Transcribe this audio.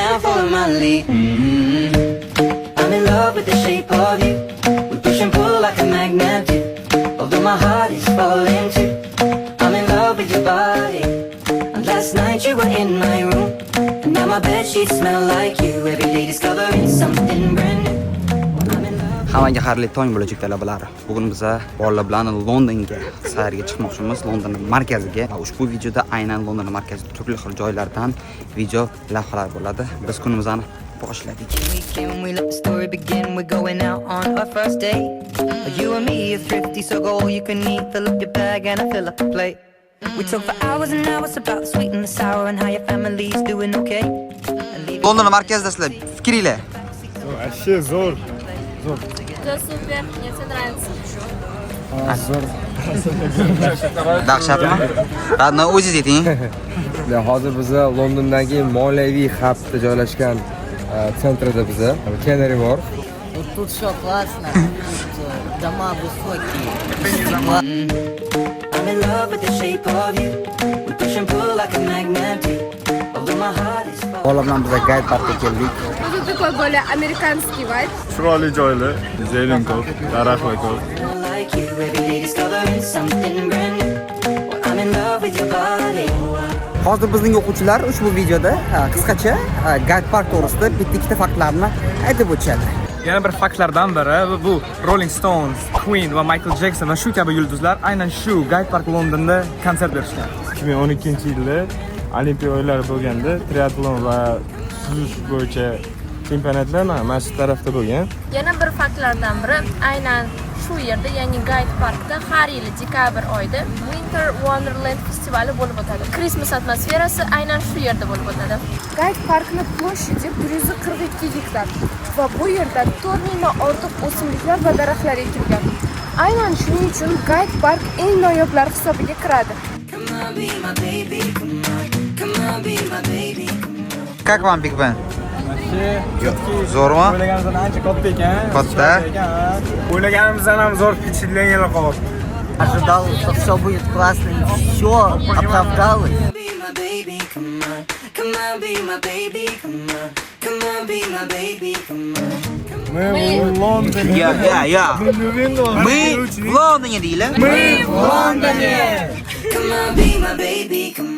now follow my lead. I'm in love with the shape of you. We push and pull like a magnet do. Although my heart is falling too. I'm in love with your body. And last night you were in my room. And now my bedsheets smell like you. Every day discovering something brand new. Hammaga xayrli tong bo'lajak talabalar. Bugun biz bolalar bilan Londonga sayrga chiqmoqchimiz, London markaziga. Ushbu videoda aynan London markazida turli xil joylardan video lavhalar bo'ladi. Biz kunimizni boshladik. We let the story begin. We're going out on our first date. You and me are thrifty, so go all you can eat. Fill up your bag and I fill up the plate. We talk for hours and hours about the sweet and the sour and how your family's doing okay. London markazida sizlar fikringlar. Вообще zo'r. Да, супер, мне все нравится. Zo'r. Dahshatmi? Qani o'zingiz ayting. Hozir biz Londondagi moliyaviy hubda joylashgan sentrda biz Canary Wharf. Тут все классно, тут дома высокие. I'm in love with the shape of you. We push and pull like a magnet do. Although my heart is falling. Bola bilan biz Guide Parkga keldik. Тут такой более американский вайб. Chiroyli joylar, zeyrin ko'p, daraxtlar ko'p. Like you, every day discovering something brand new. I'm in love with your body. Hozir bizning o'quvchilar ushbu videoda qisqacha Guide Park to'g'risida bitta-ikkita faktlarni aytib o'tishadi. Yana bir faktlardan biri bu Rolling Stones, Queen va Michael Jackson va shu kabi yulduzlar aynan shu Guide Park Londonda konsert berishgan. 2012-yilda Olimpiya o'yinlari bo'lganda triatlon va suzish bo'yicha chempionatlar mana shu tarafda bo'lgan. Yana bir faktlardan biri aynan shu yerda, ya'ni Guide Parkda har yili dekabr oyida Winter Wonderland festivali bo'lib o'tadi. Christmas atmosferasi aynan shu yerda bo'lib o'tadi. Guide Parkning ploshadi 142 gektar va bu yerda 4 mingdan ortiq o'simliklar va daraxtlar ekilgan. Aynan shuning uchun Guide Park eng noyoblari hisobiga kiradi. Come on, be my baby, come on. Come on, be my baby. Как вам Big Ben? Zo'rmi? O'ylaganimizdan ancha katta ekan. Katta. O'ylaganimizdan ham zo'r впечатление qoldi. Ожидал, что все будет классно, и все оправдалось. Be my baby, come on. Come on, be my baby, come on. Come on, be my baby, come on. Men London. Ya. Мы в Londonga deylar. Come on, be my baby, come